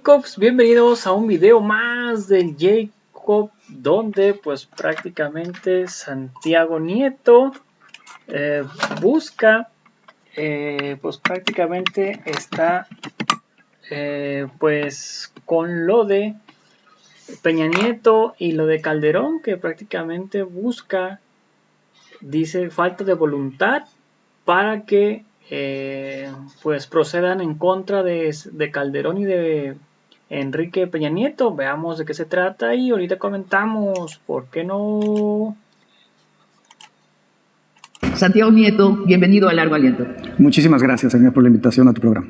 Jacobs, bienvenidos a un video más del Jacob, donde pues prácticamente Santiago Nieto busca, pues prácticamente está pues con lo de Peña Nieto y lo de Calderón, que prácticamente busca, dice, falta de voluntad para que pues procedan en contra de Calderón y de Enrique Peña Nieto. Veamos de qué se trata y ahorita comentamos, ¿por qué no? Santiago Nieto, bienvenido a Largo Aliento. Muchísimas gracias, señor, por la invitación a tu programa.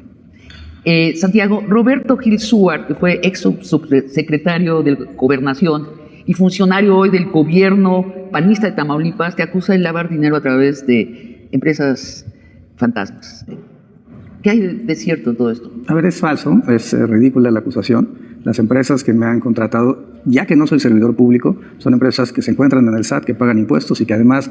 Santiago, Roberto Gil Suart, que fue ex subsecretario de Gobernación y funcionario hoy del gobierno panista de Tamaulipas, te acusa de lavar dinero a través de empresas fantasmas. ¿Qué hay de cierto en todo esto? A ver, es falso, es ridícula la acusación. Las empresas que me han contratado, ya que no soy servidor público, son empresas que se encuentran en el SAT, que pagan impuestos y que además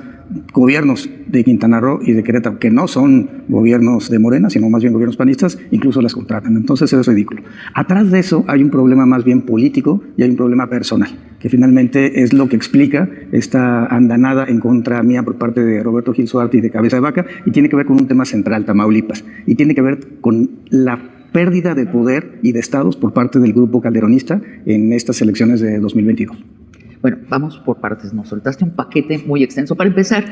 gobiernos de Quintana Roo y de Querétaro, que no son gobiernos de Morena, sino más bien gobiernos panistas, incluso las contratan. Entonces es ridículo. Atrás de eso hay un problema más bien político y hay un problema personal, que finalmente es lo que explica esta andanada en contra mía por parte de Roberto Gil Suart y de Cabeza de Vaca, y tiene que ver con un tema central, Tamaulipas, y tiene que ver con la pérdida de poder y de estados por parte del grupo calderonista en estas elecciones de 2022. Bueno, vamos por partes. Nos soltaste un paquete muy extenso. Para empezar,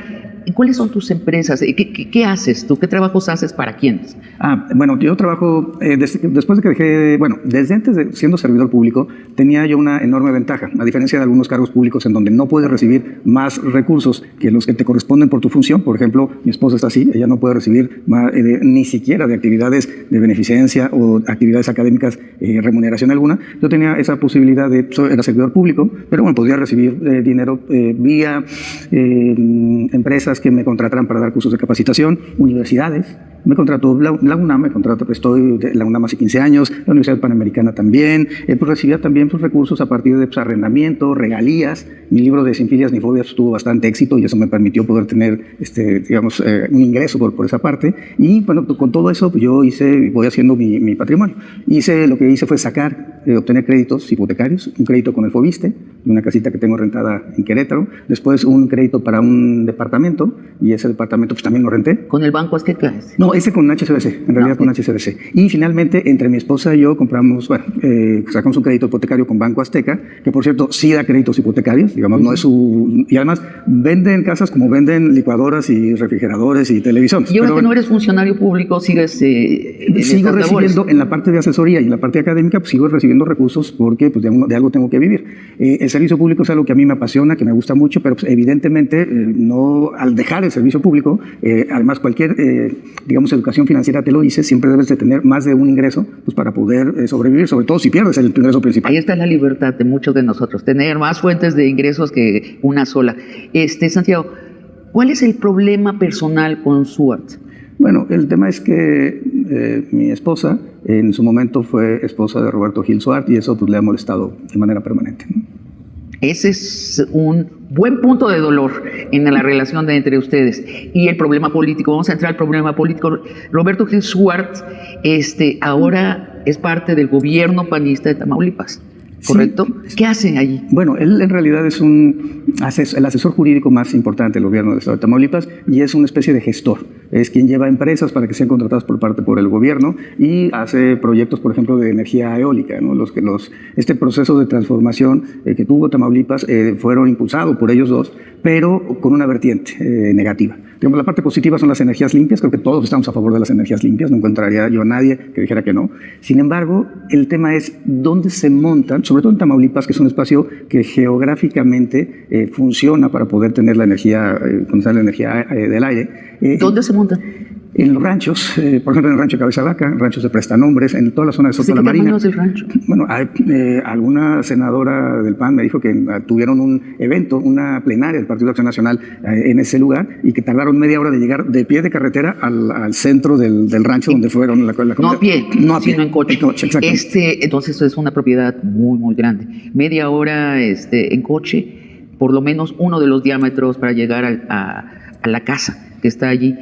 ¿cuáles son tus empresas? ¿Qué haces tú? ¿Qué trabajos haces para quiénes? Bueno, yo trabajo, después de que dejé, desde antes de siendo servidor público, tenía yo una enorme ventaja, a diferencia de algunos cargos públicos en donde no puedes recibir más recursos que los que te corresponden por tu función. Por ejemplo, mi esposa está así, ella no puede recibir ni siquiera de actividades de beneficencia o actividades académicas remuneración alguna. Yo tenía esa posibilidad era servidor público, pero bueno, podría recibir dinero vía empresas que me contrataran para dar cursos de capacitación, universidades. Me contrató la UNAM, estoy de la UNAM hace 15 años, la Universidad Panamericana también. Pues recibía también recursos a partir de arrendamiento, regalías. Mi libro de Sin Filias ni Fobias tuvo bastante éxito y eso me permitió poder tener, un ingreso por esa parte. Y bueno, con todo eso yo voy haciendo mi patrimonio. Lo que hice fue obtener créditos hipotecarios, un crédito con el Fobiste, una casita que tengo rentada en Querétaro, después un crédito para un departamento, y ese departamento pues también lo renté. ¿Con el Banco Azteca? No, ese con HSBC, en realidad con HSBC. Y finalmente, entre mi esposa y yo compramos, sacamos un crédito hipotecario con Banco Azteca, que por cierto sí da créditos hipotecarios, digamos, no es y además venden casas como venden licuadoras y refrigeradores y televisiones. Y ahora que no eres funcionario público, sigues sigo recibiendo en la parte de asesoría y en la parte académica, pues sigo recibiendo recursos porque pues, de algo tengo que vivir. El servicio público es algo que a mí me apasiona, que me gusta mucho, pero pues, evidentemente no, al dejar el servicio público, además cualquier, educación financiera te lo dice, siempre debes de tener más de un ingreso pues, para poder sobrevivir, sobre todo si pierdes tu ingreso principal. Ahí está la libertad de muchos de nosotros, tener más fuentes de ingresos que una sola. Santiago, ¿cuál es el problema personal con Suart? Bueno, el tema es que mi esposa en su momento fue esposa de Roberto Gil Suart y eso pues le ha molestado de manera permanente, ¿no? Ese es un buen punto de dolor en la relación entre ustedes. Y el problema político, vamos a entrar al problema político. Roberto Gil Suart ahora es parte del gobierno panista de Tamaulipas, ¿correcto? Sí. ¿Qué hacen allí? Bueno, él en realidad es el asesor jurídico más importante del gobierno del estado de Tamaulipas y es una especie de gestor. Es quien lleva empresas para que sean contratadas por el gobierno y hace proyectos, por ejemplo, de energía eólica, ¿no? Este proceso de transformación que tuvo Tamaulipas fueron impulsados por ellos dos, pero con una vertiente negativa. Digamos, la parte positiva son las energías limpias, creo que todos estamos a favor de las energías limpias, no encontraría yo a nadie que dijera que no. Sin embargo, el tema es dónde se montan, sobre todo en Tamaulipas, que es un espacio que geográficamente funciona para poder tener la energía, del aire. ¿Dónde se montan? En los ranchos, por ejemplo en el rancho Cabeza de Vaca, ranchos de prestanombres, en toda la zona de Soto de la Marina. ¿Qué tamaño es el rancho? Bueno, alguna senadora del PAN me dijo que tuvieron un evento, una plenaria del Partido de Acción Nacional en ese lugar y que tardaron media hora de llegar de pie de carretera al centro del rancho donde fueron la no a pie, sino en coche. Exactamente. Entonces es una propiedad muy, muy grande. Media hora en coche, por lo menos uno de los diámetros para llegar a la casa que está allí.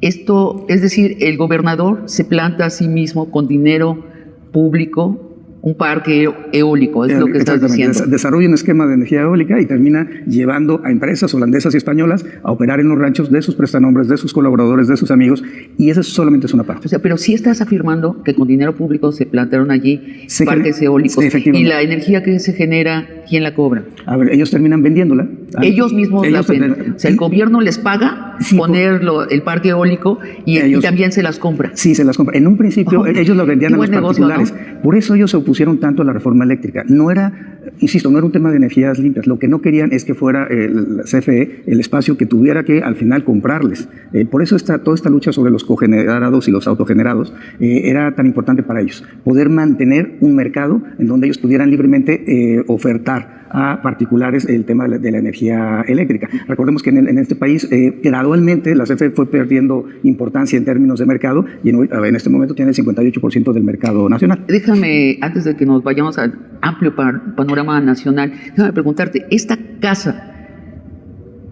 Esto, es decir, el gobernador se planta a sí mismo con dinero público un parque eólico, es lo que estás diciendo. Desarrolla un esquema de energía eólica y termina llevando a empresas holandesas y españolas a operar en los ranchos de sus prestanombres, de sus colaboradores, de sus amigos, y eso solamente es una parte. O sea, pero sí estás afirmando que con dinero público se plantearon allí parques eólicos, y la energía que se genera, ¿quién la cobra? A ver, ellos terminan vendiéndola. Ellos mismos la venden. O sea, el gobierno les paga poner el parque eólico y también se las compra. Sí, se las compra. En un principio ellos lo vendían a los particulares. Negocio, ¿no? Por eso ellos se opusieron tanto a la reforma eléctrica. No era, insisto, no era un tema de energías limpias. Lo que no querían es que fuera el CFE el espacio que tuviera que al final comprarles. Por eso toda esta lucha sobre los cogenerados y los autogenerados era tan importante para ellos. Poder mantener un mercado en donde ellos pudieran libremente ofertar a particulares el tema de la energía eléctrica. Recordemos que en este país gradualmente la CFE fue perdiendo importancia en términos de mercado y en este momento tiene el 58% del mercado nacional. Déjame, antes de que nos vayamos al amplio panorama nacional, déjame preguntarte, esta casa,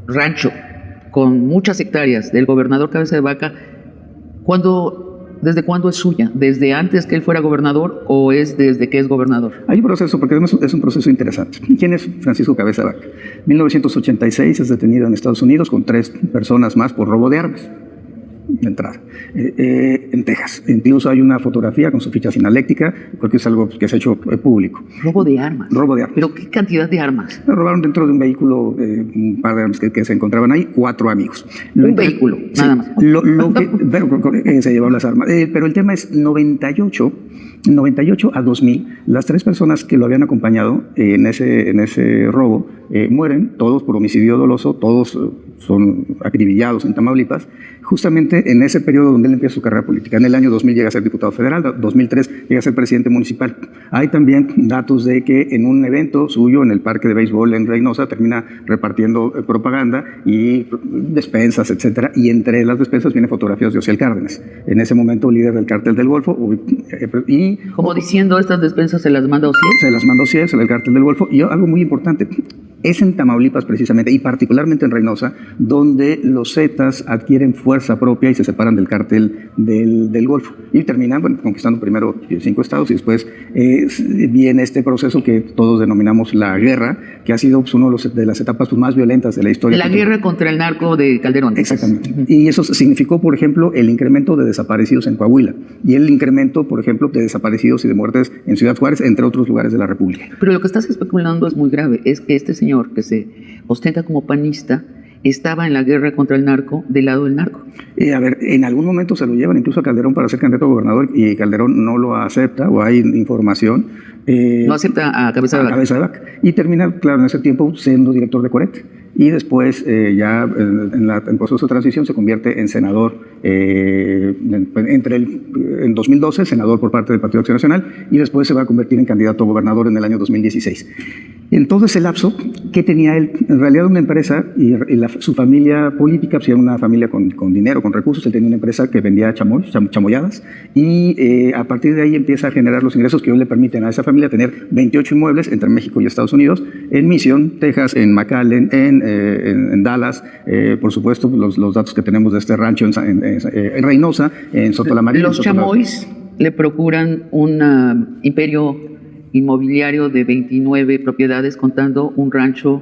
rancho, con muchas hectáreas del gobernador Cabeza de Vaca, ¿desde cuándo es suya? ¿Desde antes que él fuera gobernador o es desde que es gobernador? Hay un proceso, porque es un proceso interesante. ¿Quién es Francisco Cabeza de Vaca? 1986 es detenido en Estados Unidos con 3 personas más por robo de armas. De entrada, en Texas. Incluso hay una fotografía con su ficha sinaléctica, porque es algo que se ha hecho público. Robo de armas. Robo de armas. ¿Pero qué cantidad de armas? Robaron dentro de un vehículo un par de armas que se encontraban ahí, 4 amigos. Un vehículo, sí, nada más. Se llevaron las armas. Pero el tema es 98 a 2000, las 3 personas que lo habían acompañado en ese robo mueren, todos por homicidio doloso, todos son acribillados en Tamaulipas, justamente en ese periodo donde él empieza su carrera política. En el año 2000 llega a ser diputado federal, 2003 llega a ser presidente municipal. Hay también datos de que en un evento suyo en el parque de béisbol en Reynosa termina repartiendo propaganda y despensas, etcétera, y entre las despensas vienen fotografías de Ociel Cárdenas, en ese momento líder del cártel del Golfo. Como diciendo, estas despensas se las manda Ociel. Se las manda Ociel, el cártel del Golfo. Y algo muy importante, es en Tamaulipas precisamente, y particularmente en Reynosa, donde los Zetas adquieren fuerza propia y se separan del cártel del Golfo. Y terminan conquistando primero 5 estados y después viene este proceso que todos denominamos la guerra, que ha sido una de las etapas más violentas de la historia. La guerra contra el narco de Calderón. Exactamente. Y eso significó, por ejemplo, el incremento de desaparecidos en Coahuila y el incremento, por ejemplo, de desaparecidos y de muertes en Ciudad Juárez, entre otros lugares de la República. Pero lo que estás especulando es muy grave. Es que este señor que se ostenta como panista estaba en la guerra contra el narco, del lado del narco. A ver, en algún momento se lo llevan incluso a Calderón para ser candidato a gobernador y Calderón no lo acepta, o hay información. No acepta a Cabeza de Vaca. Y termina, claro, en ese tiempo siendo director de Coret. Y después, ya en proceso de transición, se convierte en senador, en 2012, senador por parte del Partido Acción Nacional, y después se va a convertir en candidato a gobernador en el año 2016. En todo ese lapso, ¿qué tenía él? En realidad una empresa, y su familia política, pues era una familia con dinero, con recursos. Él tenía una empresa que vendía chamoyadas, y a partir de ahí empieza a generar los ingresos que hoy le permiten a esa familia tener 28 inmuebles entre México y Estados Unidos, en Mission, Texas, en McAllen, en Dallas, por supuesto, los datos que tenemos de este rancho en Reynosa, en Soto la Marina. Los chamois le procuran un imperio inmobiliario de 29 propiedades, contando un rancho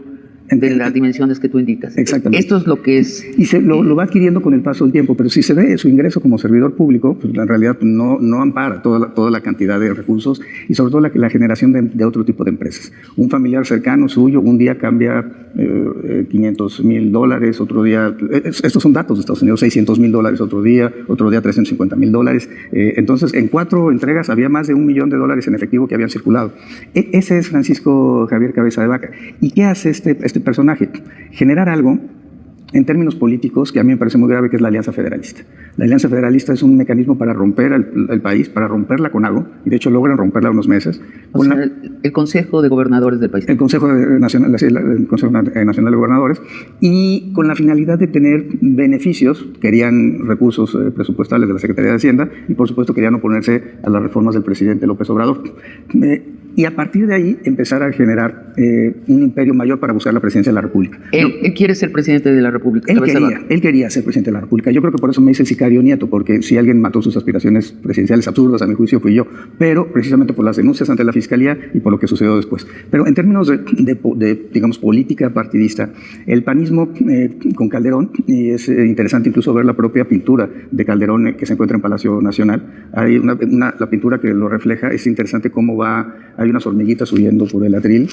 de las dimensiones que tú indicas. Exactamente. Esto es lo que es. Y lo va adquiriendo con el paso del tiempo, pero si se ve su ingreso como servidor público, pues en realidad no ampara toda la cantidad de recursos y sobre todo la generación de otro tipo de empresas. Un familiar cercano suyo un día cambia $500,000, otro día, estos son datos de Estados Unidos, $600,000 otro día $350,000. Entonces, en 4 entregas había más de $1 millón en efectivo que habían circulado. Ese es Francisco Javier Cabeza de Vaca. ¿Y qué hace este personaje? Generar algo en términos políticos que a mí me parece muy grave, que es la Alianza Federalista. La Alianza Federalista es un mecanismo para romper el país, para romperla con algo, y de hecho logran romperla unos meses. El Consejo de Gobernadores del país. El Consejo Nacional de Gobernadores, y con la finalidad de tener beneficios. Querían recursos presupuestales de la Secretaría de Hacienda y por supuesto querían oponerse a las reformas del presidente López Obrador. y a partir de ahí empezar a generar un imperio mayor para buscar la presidencia de la República. Él quiere ser presidente de la República. Él quería ser presidente de la República. Yo creo que por eso me hice el sicario Nieto, porque si alguien mató sus aspiraciones presidenciales absurdas, a mi juicio, fui yo, pero precisamente por las denuncias ante la Fiscalía y por lo que sucedió después. Pero en términos de digamos, política partidista, el panismo con Calderón, y es interesante incluso ver la propia pintura de Calderón que se encuentra en Palacio Nacional, hay la pintura que lo refleja, es interesante cómo hay unas hormiguitas subiendo por el atril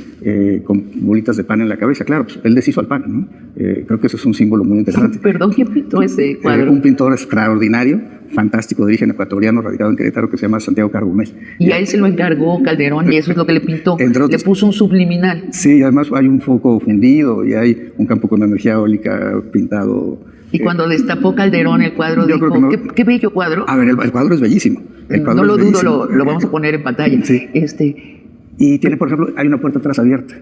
con bolitas de pan en la cabeza. Claro, pues, él deshizo al pan, ¿no? Creo que eso es un símbolo muy interesante. Perdón, ¿quién pintó ese cuadro? Un pintor extraordinario, fantástico, de origen ecuatoriano, radicado en Querétaro, que se llama Santiago Carbonell. Y a él se lo encargó Calderón y eso es lo que le pintó. Le puso un subliminal. Sí, además hay un foco fundido y hay un campo con energía eólica pintado. Y cuando destapó Calderón el cuadro, dijo, no. ¿Qué bello cuadro? A ver, el cuadro es bellísimo. No lo dudo, lo vamos a poner en pantalla. Sí. Y tiene, por ejemplo, hay una puerta atrás abierta.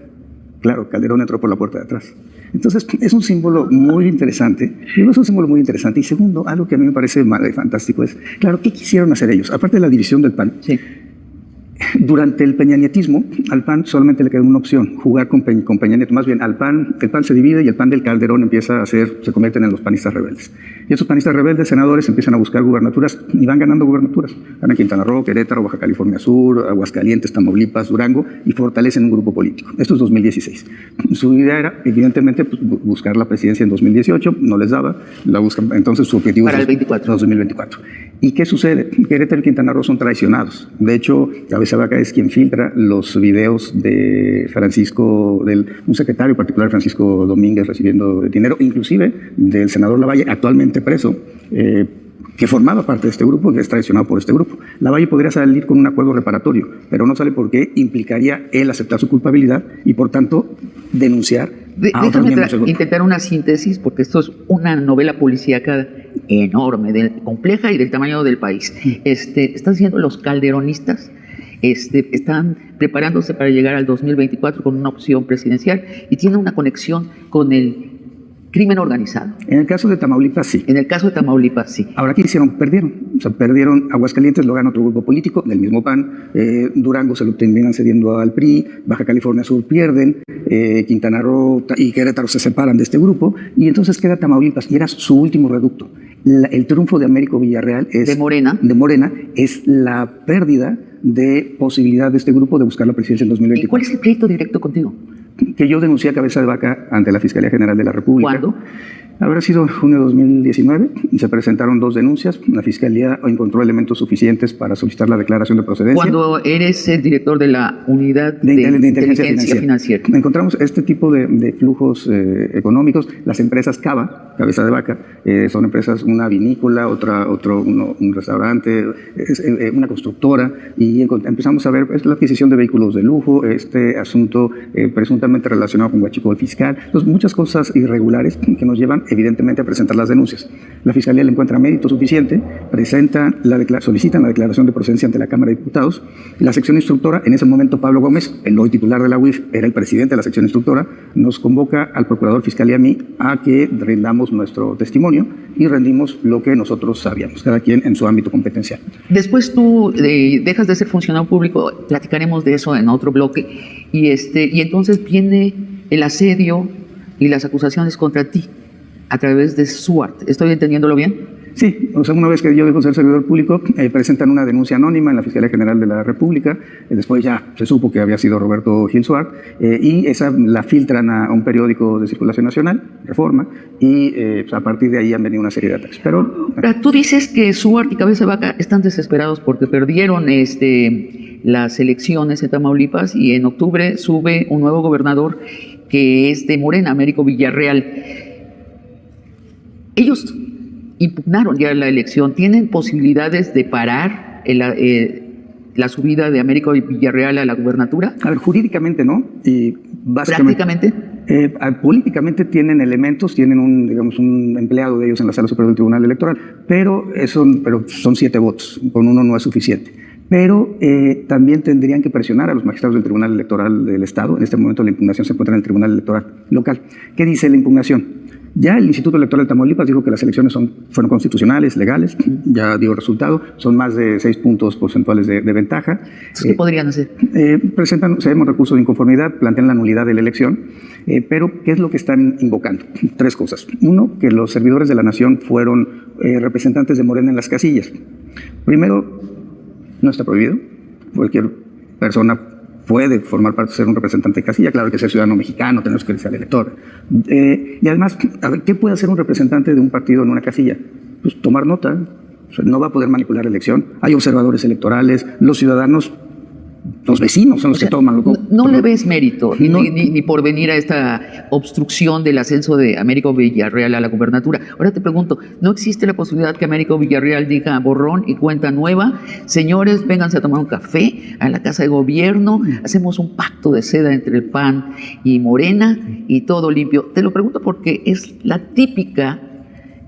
Claro, Calderón entró por la puerta de atrás. Entonces, es un símbolo muy interesante. Primero, es un símbolo muy interesante. Y segundo, algo que a mí me parece fantástico es, claro, ¿qué quisieron hacer ellos? Aparte de la división del PAN, sí. Durante el peñanietismo, al PAN solamente le quedó una opción, jugar con Peña Nieto. Más bien, el PAN se divide y el PAN del Calderón empieza se convierten en los panistas rebeldes. Y esos panistas rebeldes, senadores, empiezan a buscar gubernaturas y van ganando gubernaturas. Ganan Quintana Roo, Querétaro, Baja California Sur, Aguascalientes, Tamaulipas, Durango, y fortalecen un grupo político. Esto es 2016. Su idea era, evidentemente, pues, buscar la presidencia en 2018, no les daba, la buscan, entonces su objetivo para es el 2024. ¿Y qué sucede? Querétaro y Quintana Roo son traicionados. De hecho, Cabeza Vaca es quien filtra los videos de Francisco, un secretario particular, Francisco Domínguez, recibiendo dinero, inclusive del senador Lavalle, actualmente preso, que formaba parte de este grupo, que es traicionado por este grupo. Lavalle podría salir con un acuerdo reparatorio, pero no sale porque implicaría él aceptar su culpabilidad y, por tanto, denunciar a otros miembros del grupo. Intentar una síntesis, porque esto es una novela policíaca enorme, compleja y del tamaño del país. Están siendo los calderonistas, están preparándose para llegar al 2024 con una opción presidencial y tiene una conexión con el crimen organizado. En el caso de Tamaulipas, sí. En el caso de Tamaulipas, sí. Ahora, ¿qué hicieron? Perdieron. O sea, perdieron. Aguascalientes lo gana otro grupo político del mismo PAN. Durango se lo terminan cediendo al PRI. Baja California Sur pierden. Quintana Roo y Querétaro se separan de este grupo. Y entonces queda Tamaulipas y era su último reducto. El triunfo de Américo Villarreal de Morena es la pérdida de posibilidad de este grupo de buscar la presidencia en 2024. ¿Y cuál es el pleito directo contigo? Que yo denuncié a Cabeza de Vaca ante la Fiscalía General de la República. ¿Cuándo? Habrá sido junio de 2019. Se presentaron 2 denuncias. La Fiscalía encontró elementos suficientes para solicitar la declaración de procedencia. Cuando eres el director de la Unidad de Inteligencia Financiera. Encontramos este tipo de flujos económicos. Las empresas Cava, Cabeza de Vaca, son empresas, una vinícola, un restaurante, una constructora, y empezamos a ver la adquisición de vehículos de lujo, este asunto presuntamente relacionado con huachicol fiscal. Entonces, muchas cosas irregulares que nos llevan evidentemente a presentar las denuncias. La Fiscalía le encuentra mérito suficiente, solicitan la declaración de procedencia ante la Cámara de Diputados. La sección instructora, en ese momento Pablo Gómez, el hoy titular de la UIF, era el presidente de la sección instructora, nos convoca al procurador fiscal y a mí a que rendamos nuestro testimonio y rendimos lo que nosotros sabíamos, cada quien en su ámbito competencial. Después tú dejas de ser funcionario público, platicaremos de eso en otro bloque, y entonces viene el asedio y las acusaciones contra ti a través de Stuart. ¿Estoy entendiéndolo bien? Sí, o sea, una vez que yo dejo de ser servidor público, presentan una denuncia anónima en la Fiscalía General de la República, después ya se supo que había sido Roberto Gil Suart, y esa la filtran a un periódico de circulación nacional, Reforma, y pues a partir de ahí han venido una serie de ataques. Pero tú dices que Suart y Cabeza de Vaca están desesperados porque perdieron las elecciones en Tamaulipas y en octubre sube un nuevo gobernador que es de Morena, Américo Villarreal. Ellos impugnaron ya la elección. ¿Tienen posibilidades de parar la subida de Américo Villarreal a la gubernatura? A ver, jurídicamente no. Y ¿prácticamente? Políticamente tienen elementos, tienen un empleado de ellos en la Sala Superior del Tribunal Electoral, pero son 7 votos, con uno no es suficiente. Pero también tendrían que presionar a los magistrados del Tribunal Electoral del Estado. En este momento la impugnación se encuentra en el Tribunal Electoral local. ¿Qué dice la impugnación? Ya el Instituto Electoral de Tamaulipas dijo que las elecciones fueron constitucionales, legales, ya dio resultado, son más de 6 puntos porcentuales de ventaja. ¿Qué podrían hacer? Se llama recurso de inconformidad, plantean la nulidad de la elección, pero ¿qué es lo que están invocando? 3 cosas. Uno, que los servidores de la nación fueron representantes de Morena en las casillas. Primero, no está prohibido, cualquier persona puede formar parte, ser un representante de casilla, claro que ser ciudadano mexicano, tenemos que ser elector. Y además, a ver, ¿qué puede hacer un representante de un partido en una casilla? Pues tomar nota, o sea, no va a poder manipular la elección. Hay observadores electorales, los ciudadanos, los vecinos son los que toman. No le ves mérito, ni por venir a esta obstrucción del ascenso de Américo Villarreal a la gubernatura. Ahora te pregunto, ¿no existe la posibilidad que Américo Villarreal diga borrón y cuenta nueva? Señores, vénganse a tomar un café a la Casa de Gobierno, hacemos un pacto de seda entre el PAN y Morena y todo limpio. Te lo pregunto porque es la típica...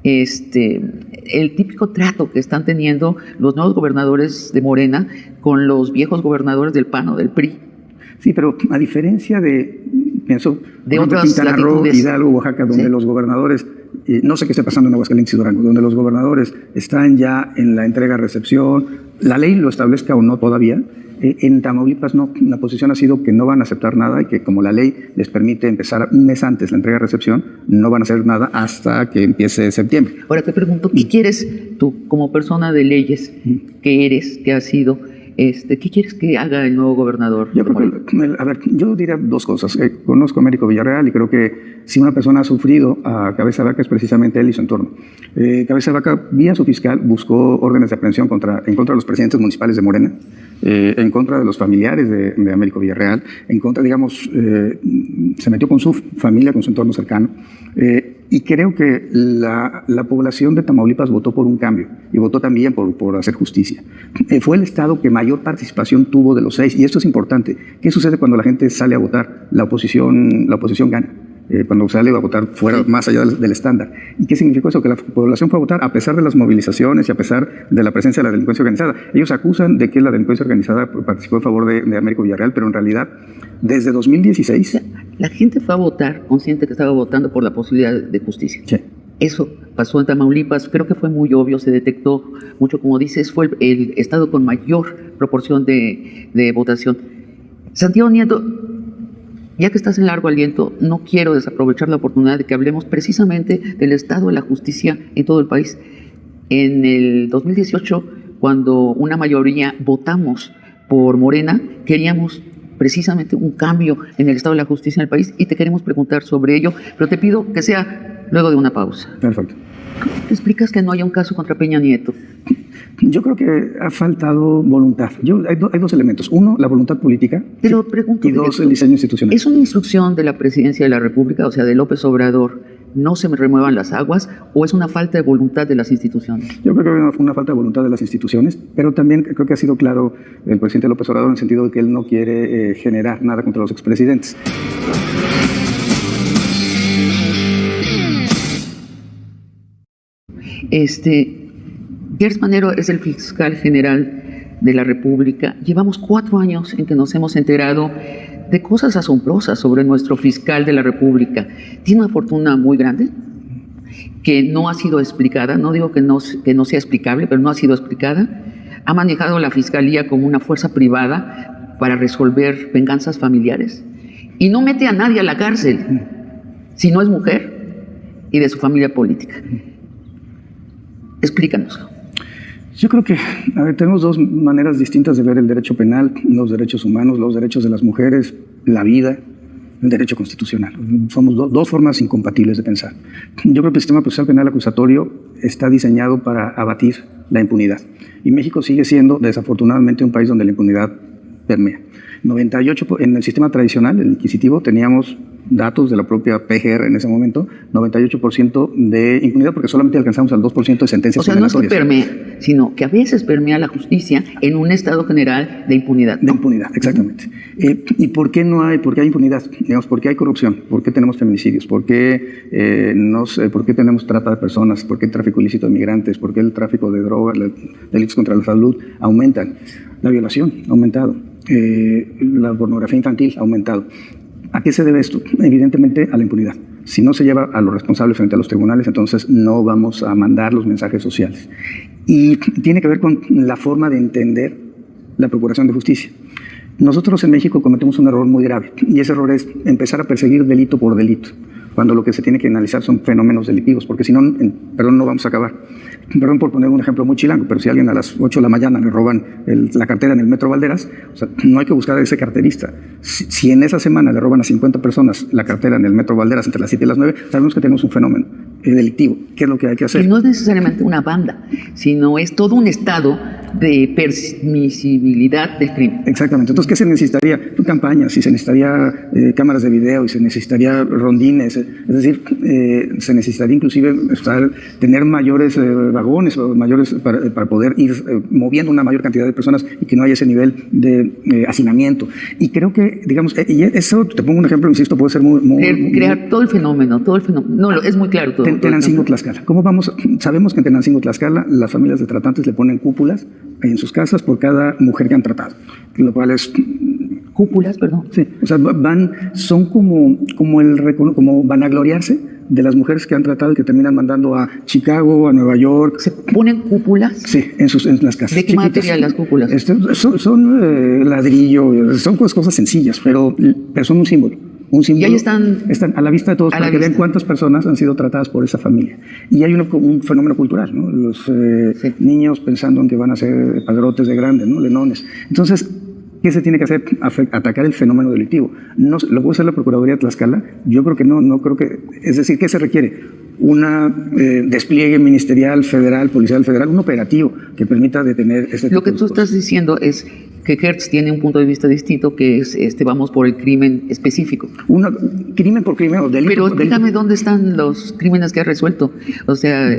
el típico trato que están teniendo los nuevos gobernadores de Morena con los viejos gobernadores del PAN o del PRI. Sí, pero a diferencia pienso, de otras Quintana Roo, latitudes. Hidalgo, Oaxaca, donde ¿Sí? Los gobernadores, no sé qué está pasando en Aguascalientes y Durango, donde los gobernadores están ya en la entrega-recepción, la ley lo establezca o no todavía. En Tamaulipas no, la posición ha sido que no van a aceptar nada y que como la ley les permite empezar un mes antes la entrega-recepción, no van a hacer nada hasta que empiece septiembre. Ahora te pregunto, ¿qué quieres tú, como persona de leyes que eres, que has sido, qué quieres que haga el nuevo gobernador? Yo creo que, a ver, yo diría 2 cosas. Conozco a Américo Villarreal y creo que si una persona ha sufrido a Cabeza de Vaca es precisamente él y su entorno. Cabeza de Vaca, vía su fiscal, buscó órdenes de aprehensión en contra de los presidentes municipales de Morena, en contra de los familiares de Américo Villarreal, en contra, digamos, se metió con su familia, con su entorno cercano. Y creo que la población de Tamaulipas votó por un cambio y votó también por hacer justicia. Fue el estado que mayor participación tuvo de los 6, y esto es importante. ¿Qué sucede cuando la gente sale a votar? La oposición gana. Cuando sale a votar fuera, más allá del estándar. ¿Y qué significó eso? Que la población fue a votar a pesar de las movilizaciones y a pesar de la presencia de la delincuencia organizada. Ellos acusan de que la delincuencia organizada participó a favor de Américo Villarreal, pero en realidad, desde 2016... La gente fue a votar consciente que estaba votando por la posibilidad de justicia. Sí. Eso pasó en Tamaulipas, creo que fue muy obvio, se detectó mucho, como dices, fue el estado con mayor proporción de votación. Santiago Nieto, ya que estás en largo aliento, no quiero desaprovechar la oportunidad de que hablemos precisamente del estado de la justicia en todo el país. En el 2018, cuando una mayoría votamos por Morena, queríamos precisamente un cambio en el estado de la justicia en el país y te queremos preguntar sobre ello, pero te pido que sea luego de una pausa. Perfecto. ¿Cómo te explicas que no haya un caso contra Peña Nieto? Yo creo que ha faltado voluntad. Hay 2 elementos. Uno, la voluntad política. Te lo pregunto. Y 2, el diseño institucional. ¿Es una instrucción de la Presidencia de la República, o sea, de López Obrador, no se remuevan las aguas, o es una falta de voluntad de las instituciones? Yo creo que hay una falta de voluntad de las instituciones, pero también creo que ha sido claro el presidente López Obrador en el sentido de que él no quiere generar nada contra los expresidentes. Gers Manero es el fiscal general de la República. Llevamos 4 años en que nos hemos enterado de cosas asombrosas sobre nuestro fiscal de la República. Tiene una fortuna muy grande que no ha sido explicada. No digo que no sea explicable, pero no ha sido explicada. Ha manejado la fiscalía como una fuerza privada para resolver venganzas familiares y no mete a nadie a la cárcel si no es mujer y de su familia política. Explícanoslo. Yo creo que tenemos 2 maneras distintas de ver el derecho penal, los derechos humanos, los derechos de las mujeres, la vida, el derecho constitucional. Somos 2 formas incompatibles de pensar. Yo creo que el sistema procesal penal acusatorio está diseñado para abatir la impunidad. Y México sigue siendo, desafortunadamente, un país donde la impunidad permea. 98, en el sistema tradicional, el inquisitivo, teníamos datos de la propia PGR en ese momento, 98% de impunidad, porque solamente alcanzamos al 2% de sentencias condenatorias. O sea, no es que permee, sino que a veces permea la justicia en un estado general de impunidad, ¿no? De impunidad, exactamente. ¿Y por qué no hay? ¿Por qué hay impunidad? Digamos, ¿por qué hay corrupción? ¿Por qué tenemos feminicidios? ¿Por qué tenemos trata de personas? ¿Por qué el tráfico ilícito de migrantes? ¿Por qué el tráfico de drogas, los delitos contra la salud aumentan? La violación ha aumentado. La pornografía infantil ha aumentado. ¿A qué se debe esto? Evidentemente a la impunidad. Si no se lleva a los responsables frente a los tribunales, entonces no vamos a mandar los mensajes sociales. Y tiene que ver con la forma de entender la procuración de justicia. Nosotros en México cometemos un error muy grave, y ese error es empezar a perseguir delito por delito, cuando lo que se tiene que analizar son fenómenos delictivos, porque si no, no vamos a acabar. Perdón por poner un ejemplo muy chilango, pero si a alguien a las 8 de la mañana le roban la cartera en el Metro Valderas, o sea, no hay que buscar a ese carterista. Si en esa semana le roban a 50 personas la cartera en el Metro Valderas entre las 7 y las 9, sabemos que tenemos un fenómeno delictivo. ¿Qué es lo que hay que hacer? Y no es necesariamente una banda, sino es todo un estado de permisibilidad del crimen. Exactamente. Entonces, ¿qué se necesitaría? Campañas, y se necesitaría cámaras de video, y se necesitaría rondines, es decir, se necesitaría inclusive tener mayores vagones o mayores para poder ir moviendo una mayor cantidad de personas y que no haya ese nivel de hacinamiento. Y creo que, digamos, y eso, te pongo un ejemplo, insisto, puede ser crear todo el fenómeno. No, es muy claro todo. Tenancingo, Tlaxcala. ¿Cómo vamos? Sabemos que en Tenancingo, Tlaxcala, las familias de tratantes le ponen cúpulas en sus casas por cada mujer que han tratado, lo cual es... Cúpulas, perdón. Sí, o sea, son como vanagloriarse de las mujeres que han tratado y que terminan mandando a Chicago, a Nueva York. ¿Se ponen cúpulas? Sí, en las casas. ¿De qué material las cúpulas? Son ladrillo, son cosas sencillas, pero son un símbolo. Y ahí están a la vista de todos para que vean cuántas personas han sido tratadas por esa familia. Y hay un fenómeno cultural, ¿no? Los niños pensando en que van a ser padrotes de grandes, ¿no? Lenones. Entonces, ¿qué se tiene que hacer? Atacar el fenómeno delictivo. No, ¿lo puede hacer la Procuraduría de Tlaxcala? Yo creo que no creo que... Es decir, ¿qué se requiere? Despliegue ministerial, federal, policial federal, un operativo que permita detener este tipo Lo que tú estás diciendo es que Hertz tiene un punto de vista distinto, que es vamos por el crimen específico. Crimen por crimen o delito. Pero dígame dónde están los crímenes que ha resuelto. O sea,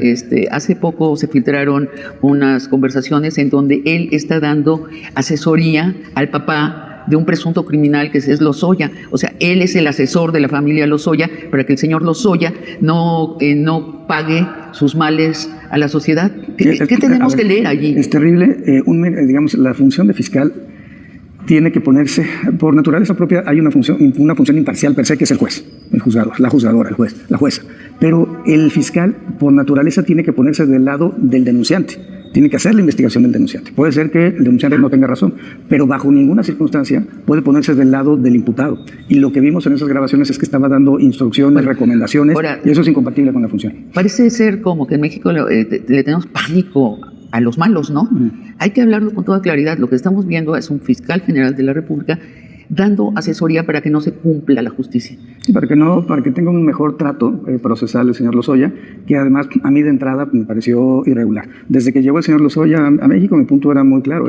hace poco se filtraron unas conversaciones en donde él está dando asesoría al papá de un presunto criminal que es Lozoya. O sea, él es el asesor de la familia Lozoya para que el señor Lozoya no pague sus males a la sociedad. ¿Qué tenemos que leer allí? Es terrible. Digamos, la función de fiscal tiene que ponerse, por naturaleza propia, hay una función imparcial per se, que es el juez, el juzgador, la juzgadora, el juez, la jueza. Pero el fiscal, por naturaleza, tiene que ponerse del lado del denunciante. Tiene que hacer la investigación del denunciante. Puede ser que el denunciante no tenga razón, pero bajo ninguna circunstancia puede ponerse del lado del imputado. Y lo que vimos en esas grabaciones es que estaba dando instrucciones, recomendaciones, y eso es incompatible con la función. Parece ser como que en México le tenemos pánico a los malos, ¿no? Hay que hablarlo con toda claridad. Lo que estamos viendo es un fiscal general de la República dando asesoría para que no se cumpla la justicia. Sí, para que tenga un mejor trato procesal el señor Lozoya, que además a mí de entrada me pareció irregular. Desde que llegó el señor Lozoya a México, mi punto era muy claro,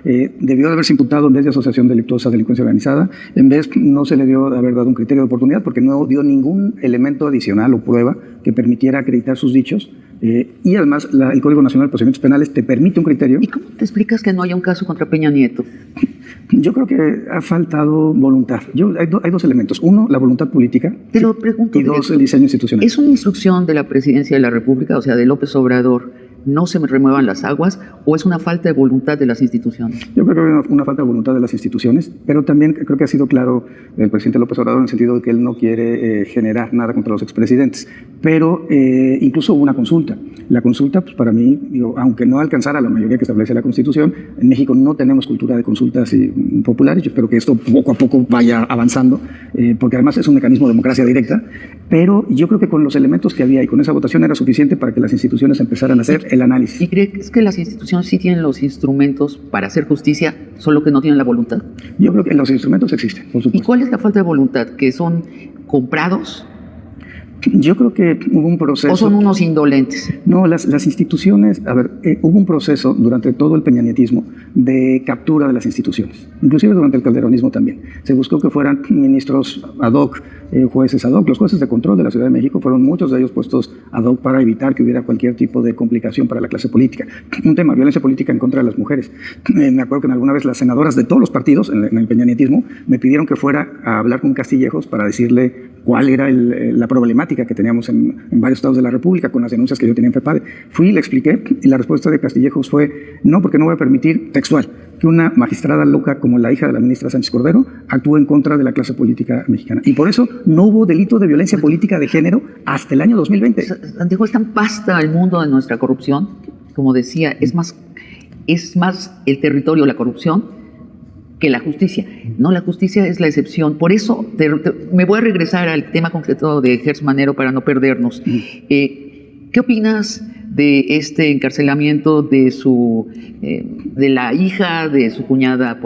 debió de haberse imputado en vez de asociación delictuosa, delincuencia organizada, no se le dio de haber dado un criterio de oportunidad porque no dio ningún elemento adicional o prueba que permitiera acreditar sus dichos. Y además el Código Nacional de Procedimientos Penales te permite un criterio. ¿Y cómo te explicas que no haya un caso contra Peña Nieto? Yo creo que ha faltado voluntad. Hay dos elementos. Uno, la voluntad política. Te lo pregunto. Y dos, el diseño institucional. ¿Es una instrucción de la Presidencia de la República, o sea, de López Obrador, no se remuevan las aguas, o es una falta de voluntad de las instituciones? Yo creo que hay una falta de voluntad de las instituciones, pero también creo que ha sido claro el presidente López Obrador en el sentido de que él no quiere generar nada contra los expresidentes. Pero incluso hubo una consulta. La consulta, pues para mí, aunque no alcanzara la mayoría que establece la Constitución, en México no tenemos cultura de consultas populares. Yo espero que esto poco a poco vaya avanzando, porque además es un mecanismo de democracia directa. Pero yo creo que con los elementos que había y con esa votación era suficiente para que las instituciones empezaran a hacer el análisis. ¿Y crees que las instituciones sí tienen los instrumentos para hacer justicia, solo que no tienen la voluntad? Yo creo que los instrumentos existen, por supuesto. ¿Y cuál es la falta de voluntad? ¿Que son comprados? Yo creo que hubo un proceso... ¿O son unos indolentes? No, las instituciones... hubo un proceso durante todo el peñanietismo de captura de las instituciones, inclusive durante el calderonismo también. Se buscó que fueran ministros ad hoc, jueces ad hoc. Los jueces de control de la Ciudad de México fueron muchos de ellos puestos ad hoc para evitar que hubiera cualquier tipo de complicación para la clase política. Un tema, violencia política en contra de las mujeres. Me acuerdo que alguna vez las senadoras de todos los partidos en el peñanietismo me pidieron que fuera a hablar con Castillejos para decirle cuál era la problemática que teníamos en varios estados de la República con las denuncias que yo tenía en FEPADE. Fui y le expliqué, y la respuesta de Castillejos fue: no, porque no voy a permitir, textual, que una magistrada loca como la hija de la ministra Sánchez Cordero actúe en contra de la clase política mexicana. Y por eso no hubo delito de violencia política de género hasta el año 2020. Santiago, es tan vasta el mundo de nuestra corrupción, como decía, es más el territorio, la corrupción, que la justicia. No, la justicia es la excepción. Por eso me voy a regresar al tema concreto de Gertz Manero para no perdernos. ¿Qué opinas de este encarcelamiento de la hija de su cuñada?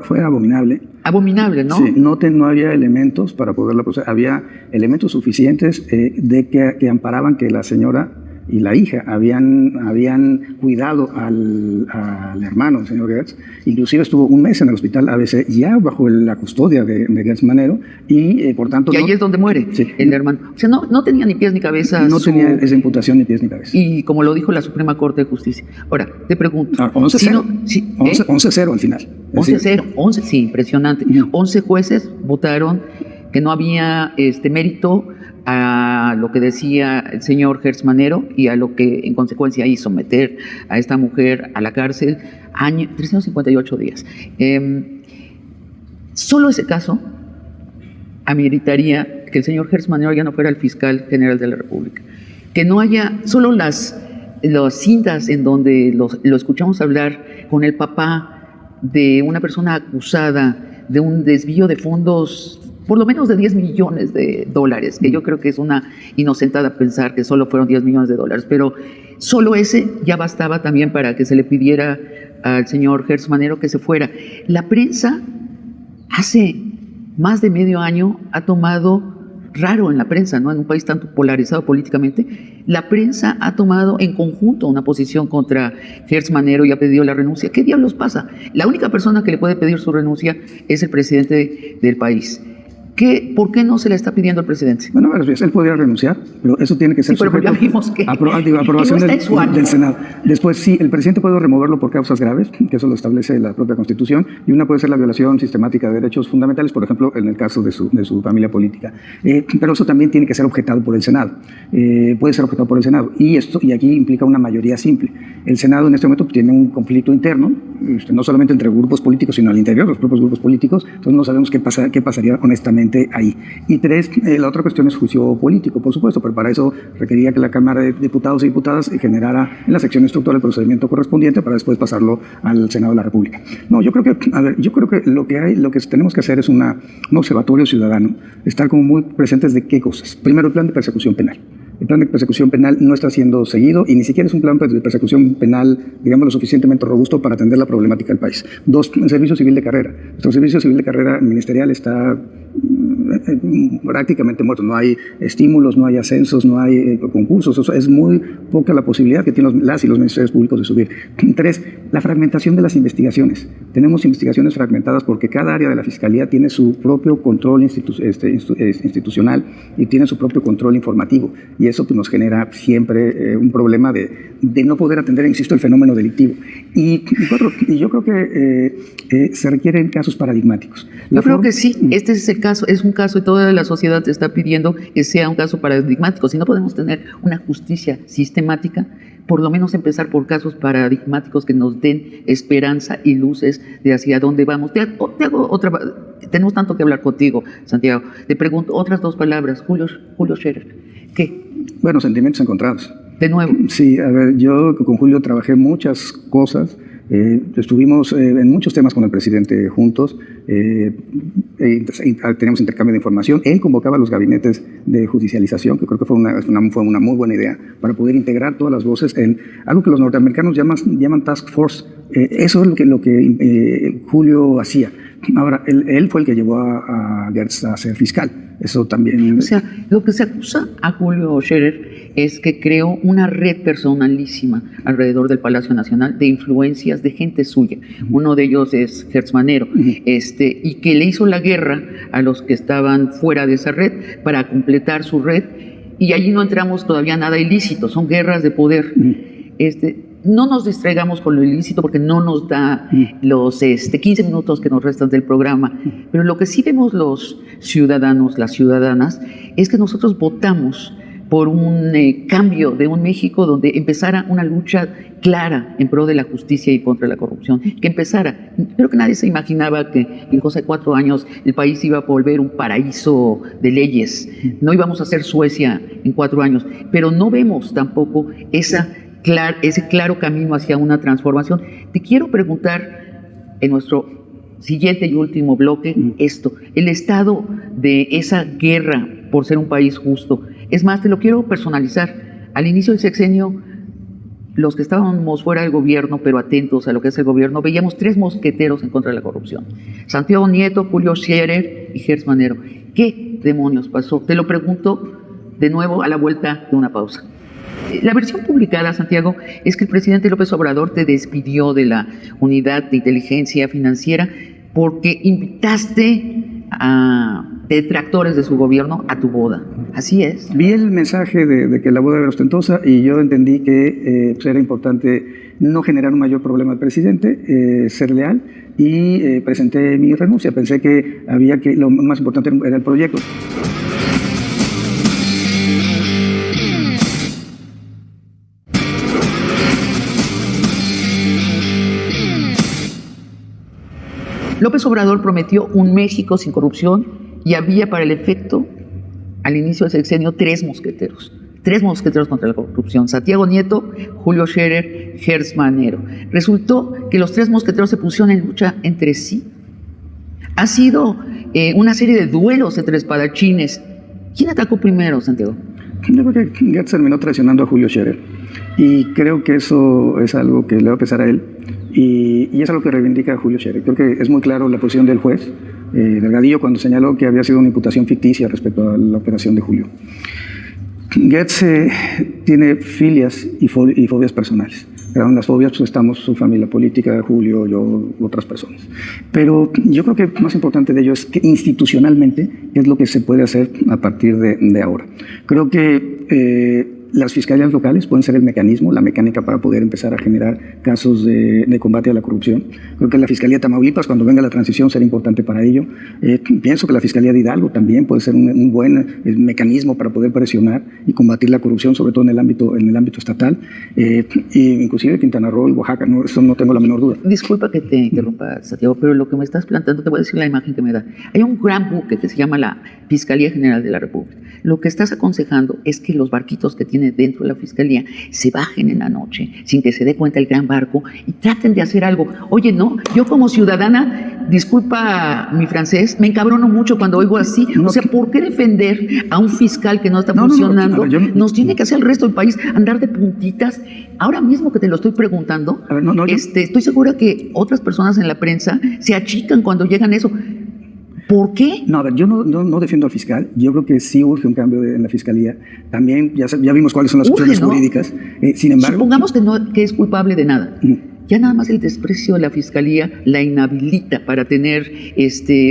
Fue abominable. Abominable, ¿no? Sí, no había elementos para poderla procesar. Había elementos suficientes que amparaban que la señora y la hija habían cuidado al hermano, el señor Gertz. Inclusive estuvo un mes en el hospital ABC ya bajo la custodia de Gertz Manero y por tanto... Y ahí es donde muere el hermano. O sea, no tenía ni pies ni cabeza. No tenía esa imputación ni pies ni cabeza. Y como lo dijo la Suprema Corte de Justicia. Ahora, te pregunto... 11-0 al final. 11-0, sí, impresionante. 11 jueces votaron que no había mérito a lo que decía el señor Gertz Manero y a lo que en consecuencia hizo meter a esta mujer a la cárcel 358 días. Solo ese caso ameritaría que el señor Gertz Manero ya no fuera el fiscal general de la República. Que no haya solo las cintas en donde lo escuchamos hablar con el papá de una persona acusada de un desvío de fondos por lo menos de $10 millones, que yo creo que es una inocentada pensar que solo fueron $10 millones, pero solo ese ya bastaba también para que se le pidiera al señor Gertz Manero que se fuera. La prensa hace más de medio año ha tomado, raro en la prensa, ¿no? En un país tan polarizado políticamente, la prensa ha tomado en conjunto una posición contra Gertz Manero y ha pedido la renuncia. ¿Qué diablos pasa? La única persona que le puede pedir su renuncia es el presidente del país. ¿Por qué no se le está pidiendo al presidente? Bueno, él podría renunciar, pero eso tiene que ser sujeto a aprobación del Senado. Después, sí, el presidente puede removerlo por causas graves, que eso lo establece la propia Constitución, y una puede ser la violación sistemática de derechos fundamentales, por ejemplo, en el caso de su familia política. Pero eso también tiene que ser objetado por el Senado. Puede ser objetado por el Senado. Y aquí implica una mayoría simple. El Senado en este momento tiene un conflicto interno, no solamente entre grupos políticos, sino al interior de los propios grupos políticos. Entonces no sabemos qué pasaría honestamente ahí. Y tres, la otra cuestión es juicio político, por supuesto, pero para eso requería que la Cámara de Diputados y Diputadas generara en la sección estructural el procedimiento correspondiente para después pasarlo al Senado de la República. No, yo creo que lo que tenemos que hacer es un observatorio ciudadano, estar como muy presentes de qué cosas. Primero, el plan de persecución penal. El plan de persecución penal no está siendo seguido y ni siquiera es un plan de persecución penal, digamos, lo suficientemente robusto para atender la problemática del país. Dos, el servicio civil de carrera. Nuestro servicio civil de carrera ministerial está prácticamente muerto. No hay estímulos, no hay ascensos, no hay concursos. O sea, es muy poca la posibilidad que tienen las y los ministerios públicos de subir. Tres, la fragmentación de las investigaciones. Tenemos investigaciones fragmentadas porque cada área de la Fiscalía tiene su propio control institucional y tiene su propio control informativo. Y eso pues, nos genera siempre un problema de no poder atender, insisto, el fenómeno delictivo. Y yo creo que se requieren casos paradigmáticos. Yo creo que sí, este es el caso, es un caso y toda la sociedad te está pidiendo que sea un caso paradigmático. Si no podemos tener una justicia sistemática, por lo menos empezar por casos paradigmáticos que nos den esperanza y luces de hacia dónde vamos. Te hago otra, tenemos tanto que hablar contigo, Santiago. Te pregunto otras dos palabras, Julio Scherer. ¿Qué? Bueno, sentimientos encontrados. De nuevo. Sí, a ver, yo con Julio trabajé muchas cosas. Estuvimos en muchos temas con el presidente juntos, teníamos intercambio de información. Él convocaba los gabinetes de judicialización, que creo que fue una muy buena idea, para poder integrar todas las voces en algo que los norteamericanos llaman task force. Eso es lo que Julio hacía. Ahora, él fue el que llevó a Gertz a ser fiscal. Eso también... O sea, lo que se acusa a Julio Scherer es que creó una red personalísima alrededor del Palacio Nacional de influencias de gente suya. Uno de ellos es Gertz Manero, y que le hizo la guerra a los que estaban fuera de esa red para completar su red, y allí no entramos todavía nada ilícito, son guerras de poder. no nos distraigamos con lo ilícito porque no nos da los 15 minutos que nos restan del programa, pero lo que sí vemos los ciudadanos, las ciudadanas, es que nosotros votamos por un cambio de un México donde empezara una lucha clara en pro de la justicia y contra la corrupción, que empezara. Creo que nadie se imaginaba que en cosa de 4 años el país iba a volver un paraíso de leyes, no íbamos a ser Suecia en 4 años, pero no vemos tampoco ese claro camino hacia una transformación. Te quiero preguntar en nuestro siguiente y último bloque esto, el estado de esa guerra por ser un país justo. Es más, te lo quiero personalizar. Al inicio del sexenio, los que estábamos fuera del gobierno, pero atentos a lo que es el gobierno, veíamos 3 mosqueteros en contra de la corrupción. Santiago Nieto, Julio Scherer y Gers Manero. ¿Qué demonios pasó? Te lo pregunto de nuevo a la vuelta de una pausa. La versión publicada, Santiago, es que el presidente López Obrador te despidió de la unidad de inteligencia financiera porque invitaste a detractores de su gobierno a tu boda. Así es. Vi el mensaje de que la boda era ostentosa y yo entendí que era importante no generar un mayor problema al presidente, ser leal, y presenté mi renuncia. Pensé que lo más importante era el proyecto. López Obrador prometió un México sin corrupción y había para el efecto, al inicio del sexenio, 3 mosqueteros. 3 mosqueteros contra la corrupción: Santiago Nieto, Julio Scherer, Gers Manero. Resultó que los 3 mosqueteros se pusieron en lucha entre sí. Ha sido una serie de duelos entre espadachines. ¿Quién atacó primero, Santiago? Yo creo que Gertz terminó traicionando a Julio Scherer y creo que eso es algo que le va a pesar a él y es algo que reivindica a Julio Scherer. Creo que es muy claro la posición del juez Delgadillo cuando señaló que había sido una imputación ficticia respecto a la operación de Julio. Gertz tiene filias y fobias personales. En las fobias pues, estamos su familia política, Julio, yo, otras personas. Pero yo creo que más importante de ello es que institucionalmente es lo que se puede hacer a partir de ahora. Creo que las fiscalías locales pueden ser el mecanismo, la mecánica para poder empezar a generar casos de combate a la corrupción. Creo que la Fiscalía de Tamaulipas, cuando venga la transición, será importante para ello. Pienso que la Fiscalía de Hidalgo también puede ser un buen mecanismo para poder presionar y combatir la corrupción, sobre todo en el ámbito estatal. Y inclusive Quintana Roo y Oaxaca, ¿no? Eso no tengo la menor duda. Disculpa que te interrumpa, Santiago, pero lo que me estás planteando, te voy a decir la imagen que me da. Hay un gran buque que se llama la Fiscalía General de la República. Lo que estás aconsejando es que los barquitos que tiene dentro de la Fiscalía se bajen en la noche sin que se dé cuenta el gran barco y traten de hacer algo. Oye, no, yo como ciudadana, disculpa mi francés, me encabrono mucho cuando oigo así. O sea, ¿por qué defender a un fiscal que no está funcionando? Nos tiene que hacer el resto del país andar de puntitas. Ahora mismo que te lo estoy preguntando, estoy segura que otras personas en la prensa se achican cuando llegan a eso. ¿Por qué? No, a ver, yo no defiendo al fiscal. Yo creo que sí urge un cambio en la fiscalía. También ya vimos cuáles son las opciones jurídicas. Sin embargo, supongamos que es culpable de nada. Ya nada más el desprecio de la fiscalía la inhabilita para tener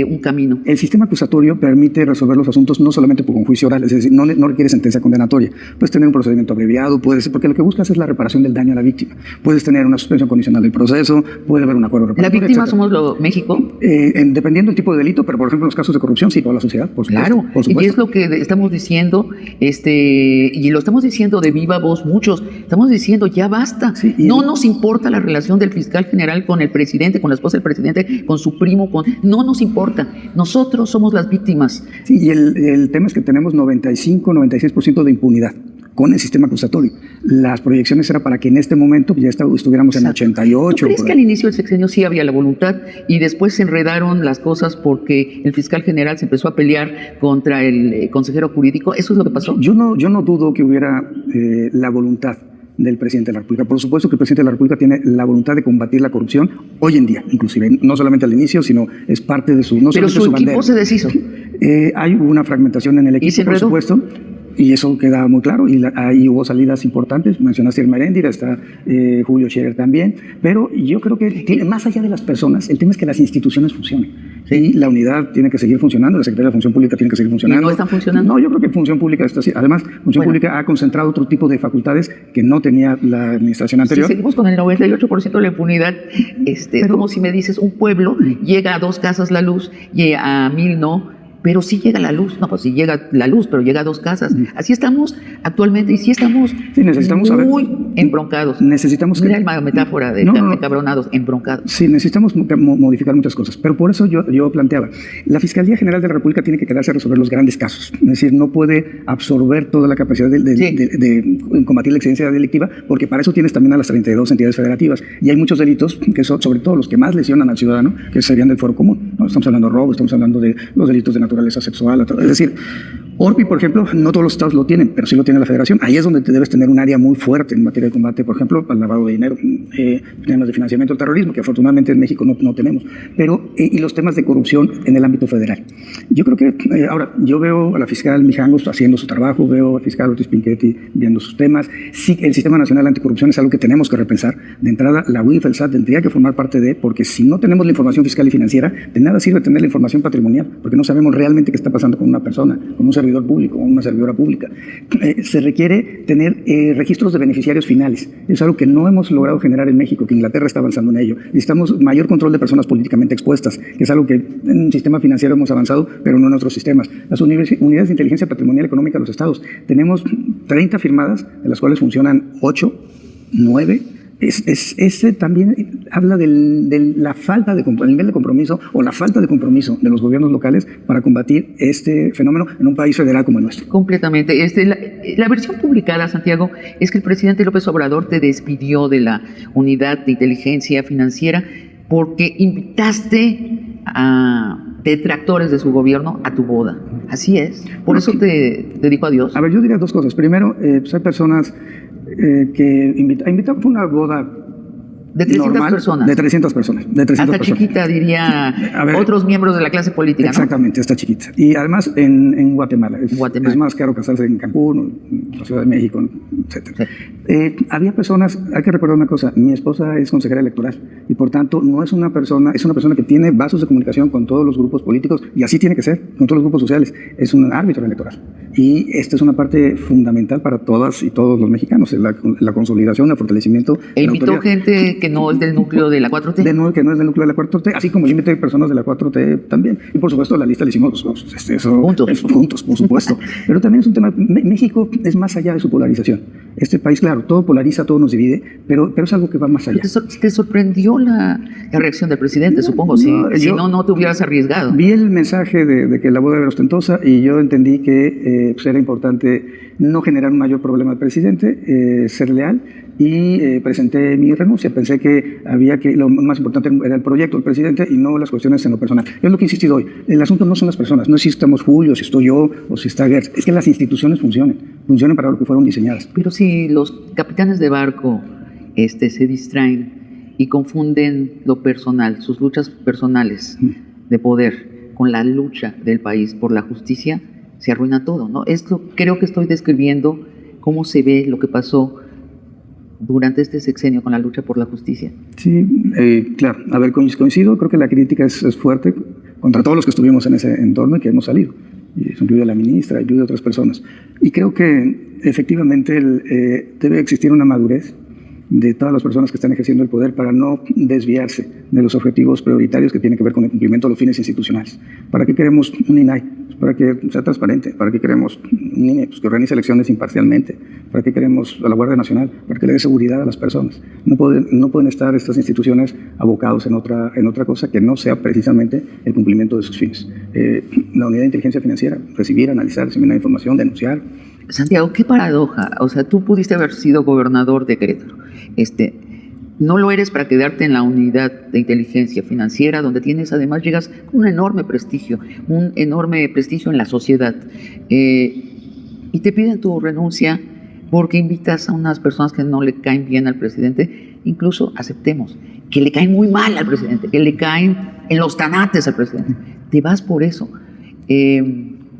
un camino. El sistema acusatorio permite resolver los asuntos no solamente por un juicio oral, es decir, no requiere sentencia condenatoria. Puedes tener un procedimiento abreviado, porque lo que buscas es la reparación del daño a la víctima. Puedes tener una suspensión condicional del proceso, puede haber un acuerdo reparatorio. ¿La víctima somos México? Dependiendo del tipo de delito, pero por ejemplo en los casos de corrupción, sí, toda la sociedad, por supuesto. Claro, por supuesto. Y es lo que estamos diciendo, y lo estamos diciendo de viva voz muchos, estamos diciendo ya basta, sí, no nos importa la relación del fiscal general con el presidente, con la esposa del presidente, con su primo, no nos importa. Nosotros somos las víctimas. Sí, y el tema es que tenemos 96% de impunidad con el sistema acusatorio. Las proyecciones eran para que en este momento ya estuviéramos en 88. ¿Tú crees que al inicio del sexenio sí había la voluntad y después se enredaron las cosas porque el fiscal general se empezó a pelear contra el consejero jurídico? ¿Eso es lo que pasó? Yo no dudo que hubiera la voluntad del presidente de la República. Por supuesto que el presidente de la República tiene la voluntad de combatir la corrupción hoy en día, inclusive, no solamente al inicio, sino es parte de su bandera. Pero su equipo se deshizo. Hay una fragmentación en el equipo, por supuesto. Y eso queda muy claro, y ahí hubo salidas importantes, mencionaste Irma Heréndira, está Julio Scherer también, pero yo creo que más allá de las personas, el tema es que las instituciones funcionen. Sí, la unidad tiene que seguir funcionando, la Secretaría de Función Pública tiene que seguir funcionando. ¿Y no están funcionando? No, yo creo que Función Pública está así. Además, Función Pública ha concentrado otro tipo de facultades que no tenía la administración anterior. Si seguimos con el 98% de la impunidad, pero, como si me dices, un pueblo llega a 2 casas la luz y a 1000 no. Pero sí llega la luz, no, pues sí llega la luz, pero llega a 2 casas. Así estamos actualmente, y sí estamos muy embroncados. Mira la metáfora de encabronados, embroncados. Sí, necesitamos modificar muchas cosas, pero por eso yo planteaba, la Fiscalía General de la República tiene que quedarse a resolver los grandes casos, es decir, no puede absorber toda la capacidad de combatir la exigencia delictiva, porque para eso tienes también a las 32 entidades federativas, y hay muchos delitos que son, sobre todo los que más lesionan al ciudadano, que serían del foro común, ¿no? Estamos hablando de robo, estamos hablando de los delitos de naturaleza sexual, es decir, ORPI, por ejemplo, no todos los estados lo tienen, pero sí lo tiene la Federación. Ahí es donde te debes tener un área muy fuerte en materia de combate, por ejemplo, al lavado de dinero, temas de financiamiento del terrorismo, que afortunadamente en México no tenemos, pero y los temas de corrupción en el ámbito federal. Yo creo que, ahora, yo veo a la fiscal Mijangos haciendo su trabajo, veo al fiscal Ortiz Pinchetti viendo sus temas. Sí, el Sistema Nacional Anticorrupción es algo que tenemos que repensar. De entrada, la UIF, el SAT, tendría que formar parte de, porque si no tenemos la información fiscal y financiera, de nada sirve tener la información patrimonial, porque no sabemos realmente qué está pasando con una persona, con un servidor público, con una servidora pública. Se requiere tener registros de beneficiarios finales. Es algo que no hemos logrado generar en México, que Inglaterra está avanzando en ello. Necesitamos mayor control de personas políticamente expuestas, que es algo que en un sistema financiero hemos avanzado, pero no en otros sistemas. Las unidades de inteligencia patrimonial económica de los estados, tenemos 30 firmadas, de las cuales funcionan 8, 9. Ese también habla de la falta de nivel de compromiso o la falta de compromiso de los gobiernos locales para combatir este fenómeno en un país federal como el nuestro. Completamente. La versión publicada, Santiago, es que el presidente López Obrador te despidió de la unidad de inteligencia financiera porque invitaste a detractores de su gobierno a tu boda. Así es. Por eso te dijo adiós. A ver, yo diría 2 cosas. Primero, pues hay personas que invitaron, fue una boda de 300 normal, personas. De 300 personas. Hasta chiquita, diría ver, otros miembros de la clase política. Exactamente, ¿no? Está chiquita. Y además en Guatemala. Es más caro casarse en Cancún, en la Ciudad de México, etc. Sí. Había personas, hay que recordar una cosa, mi esposa es consejera electoral y por tanto no es una persona, es una persona que tiene vasos de comunicación con todos los grupos políticos y así tiene que ser, con todos los grupos sociales. Es un árbitro electoral. Y esta es una parte fundamental para todas y todos los mexicanos, la consolidación, el fortalecimiento. E invitó gente que no es del núcleo de la 4T. Que no es del núcleo de la 4T, así como yo invité personas de la 4T también. Y por supuesto la lista la hicimos juntos, por supuesto. Pero también es un tema, México es más allá de su polarización. Este país, claro, todo polariza, todo nos divide, pero es algo que va más allá. ¿Te sorprendió la reacción del presidente, supongo? Si no te hubieras arriesgado. Vi el mensaje de que la boda era ostentosa y yo entendí que era importante no generar un mayor problema al presidente, ser leal, y presenté mi renuncia. Pensé que lo más importante era el proyecto del presidente y no las cuestiones en lo personal. Es lo que he insistido hoy. El asunto no son las personas, no es si estamos Julio, si estoy yo o si está Gertz. Es que las instituciones funcionen para lo que fueron diseñadas. Pero si los capitanes de barco se distraen y confunden lo personal, sus luchas personales de poder con la lucha del país por la justicia, se arruina todo, ¿no? Creo que estoy describiendo cómo se ve lo que pasó durante este sexenio con la lucha por la justicia. Sí, claro. A ver, coincido, creo que la crítica es fuerte contra todos los que estuvimos en ese entorno y que hemos salido. Y eso incluye a la ministra, incluye a otras personas. Y creo que efectivamente debe existir una madurez de todas las personas que están ejerciendo el poder para no desviarse de los objetivos prioritarios que tienen que ver con el cumplimiento de los fines institucionales. ¿Para qué queremos un INAI? Para que sea transparente. ¿Para qué queremos un INE? Pues que organice elecciones imparcialmente. ¿Para qué queremos a la Guardia Nacional? Para que le dé seguridad a las personas. No pueden estar estas instituciones abocados en otra cosa que no sea precisamente el cumplimiento de sus fines. La unidad de inteligencia financiera, recibir, analizar, diseminar información, denunciar. Santiago, qué paradoja. O sea, tú pudiste haber sido gobernador de Querétaro. No lo eres para quedarte en la unidad de inteligencia financiera, donde además llegas con un enorme prestigio en la sociedad. Y te piden tu renuncia porque invitas a unas personas que no le caen bien al presidente, incluso aceptemos, que le caen muy mal al presidente, que le caen en los tanates al presidente. Te vas por eso.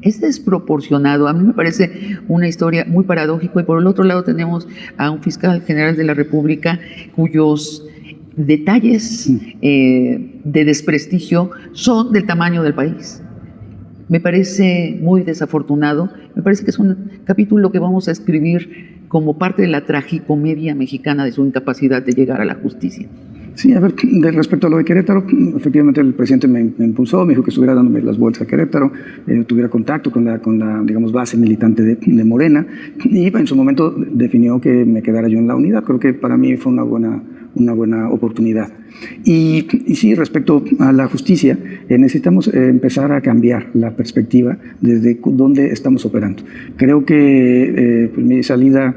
es desproporcionado. A mí me parece una historia muy paradójica, y por el otro lado tenemos a un fiscal general de la República cuyos detalles de desprestigio son del tamaño del país. Me parece muy desafortunado, me parece que es un capítulo que vamos a escribir como parte de la tragicomedia mexicana de su incapacidad de llegar a la justicia. Sí, a ver, respecto a lo de Querétaro, efectivamente el presidente me impulsó, me dijo que estuviera dándome las vueltas a Querétaro, tuviera contacto con la digamos, base militante de Morena, y en su momento definió que me quedara yo en la unidad. Creo que para mí fue una buena oportunidad. Y sí, respecto a la justicia, necesitamos empezar a cambiar la perspectiva desde donde estamos operando. Creo que pues mi salida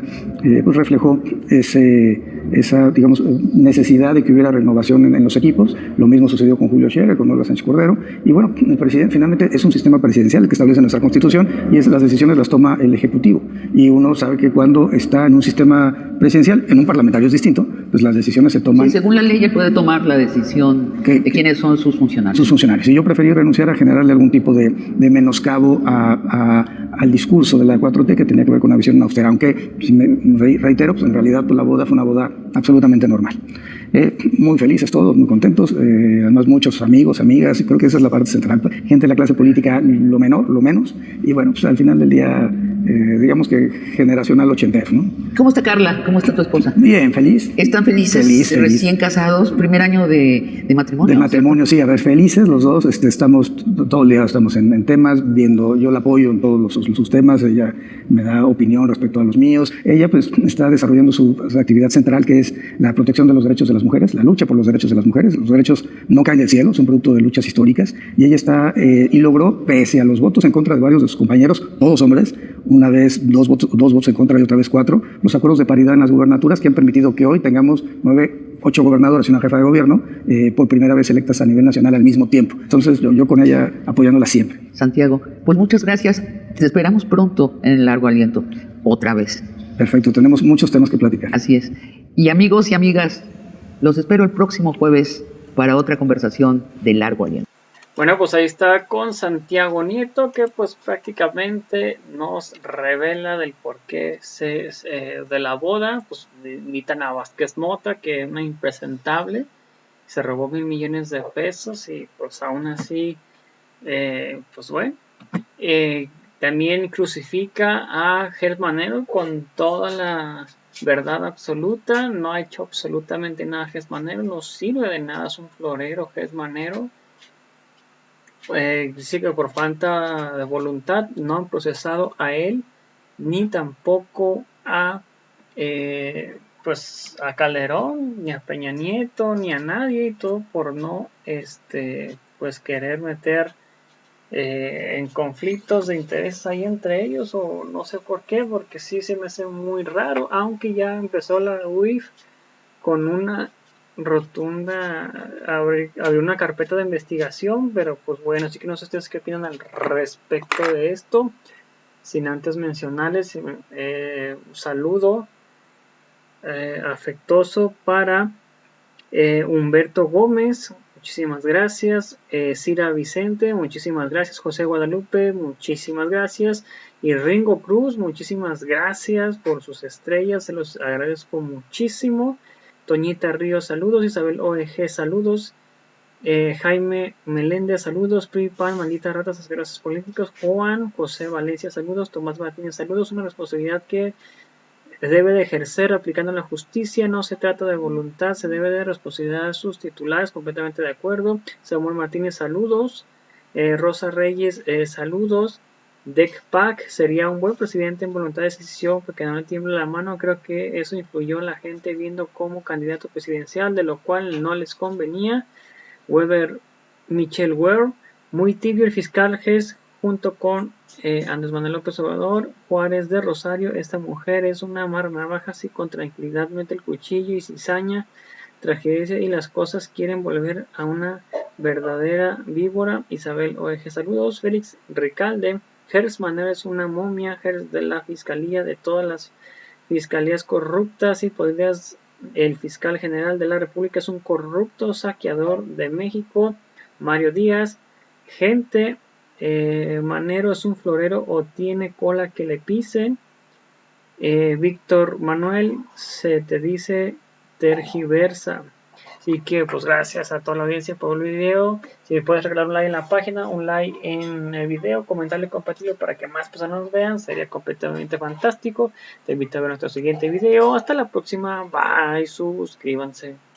pues reflejó esa digamos, necesidad de que hubiera renovación en los equipos. Lo mismo sucedió con Julio Scherer, con Olga Sánchez Cordero. Y bueno, el presidente finalmente es un sistema presidencial que establece nuestra Constitución, y las decisiones las toma el Ejecutivo. Y uno sabe que cuando está en un sistema presidencial, en un parlamentario es distinto, pues las decisiones se toman. Sí, según la ley, él puede tomar la decisión de quiénes son sus funcionarios. Sus funcionarios. Y yo preferí renunciar a generarle algún tipo de menoscabo al discurso de la 4T, que tenía que ver con una visión austera. Aunque, si me reitero, pues en realidad pues la boda fue una boda absolutamente normal. Muy felices todos, muy contentos, además muchos amigos, amigas, y creo que esa es la parte central. Gente de la clase política, lo menos, y bueno, pues al final del día, digamos que generacional ochentero, ¿no? ¿Cómo está Carla? ¿Cómo está tu esposa? Bien, feliz. ¿Están felices? Feliz. Recién casados, primer año de matrimonio. De matrimonio, sí, a ver, felices los dos, estamos todo el día estamos en temas, viendo, yo la apoyo en todos sus temas, ella me da opinión respecto a los míos, ella pues está desarrollando su actividad central, que es la protección de los derechos de las mujeres, la lucha por los derechos de las mujeres. Los derechos no caen del cielo, son producto de luchas históricas, y ella está, y logró, pese a los votos en contra de varios de sus compañeros, todos hombres, una vez dos votos en contra y otra vez 4, los acuerdos de paridad en las gubernaturas que han permitido que hoy tengamos 8 gobernadores y una jefa de gobierno por primera vez electas a nivel nacional al mismo tiempo. Entonces yo con ella apoyándola siempre. Santiago, pues muchas gracias. Te esperamos pronto en el Largo Aliento, otra vez. Perfecto, tenemos muchos temas que platicar. Así es. Y amigos y amigas, los espero el próximo jueves para otra conversación de Largo Aliento. Bueno, pues ahí está con Santiago Nieto, que pues prácticamente nos revela del porqué de la boda. Pues invitan a Vázquez Mota, que es una impresentable, se robó 1,000 millones de pesos, y pues aún así, pues bueno. También crucifica a Gers Manero con toda la verdad absoluta. No ha hecho absolutamente nada Gers Manero, no sirve de nada, es un florero Gers Manero. Dice que por falta de voluntad no han procesado a él, ni tampoco a pues a Calderón, ni a Peña Nieto, ni a nadie, y todo por no pues querer meter en conflictos de interés ahí entre ellos, o no sé por qué, porque sí se me hace muy raro, aunque ya empezó la UIF con una rotunda, abrió una carpeta de investigación, pero pues bueno, así que no sé ustedes qué opinan al respecto de esto, sin antes mencionarles un saludo afectuoso para Humberto Gómez, muchísimas gracias, Cira Vicente, muchísimas gracias, José Guadalupe, muchísimas gracias, y Ringo Cruz, muchísimas gracias por sus estrellas, se los agradezco muchísimo. Toñita Ríos, saludos. Isabel OEG, saludos. Jaime Meléndez, saludos. PRI-PAN, maldita ratas, asquerosos políticos. Juan José Valencia, saludos. Tomás Martínez, saludos. Una responsabilidad que debe de ejercer aplicando la justicia. No se trata de voluntad, se debe de responsabilidad a sus titulares. Completamente de acuerdo. Samuel Martínez, saludos. Rosa Reyes, saludos. Dec Pac sería un buen presidente en voluntad de decisión porque no le tiembla la mano. Creo que eso influyó en la gente viendo como candidato presidencial, de lo cual no les convenía. Weber, Michelle Weir, muy tibio el fiscal Gers junto con Andrés Manuel López Obrador. Juárez de Rosario, esta mujer es una navaja, si con tranquilidad mete el cuchillo y cizaña, tragedia y las cosas quieren volver a una verdadera víbora. Isabel OEG, saludos. Félix Ricalde, Gers Manero es una momia, Gers de la fiscalía, de todas las fiscalías corruptas, y podrías, el fiscal general de la República es un corrupto saqueador de México. Mario Díaz, gente Manero es un florero o tiene cola que le pisen. Víctor Manuel, se te dice tergiversa. Así que pues gracias a toda la audiencia por el video. Si puedes regalar un like en la página, un like en el video, comentarlo y compartirlo para que más personas nos vean, sería completamente fantástico. Te invito a ver nuestro siguiente video. Hasta la próxima. Bye, suscríbanse.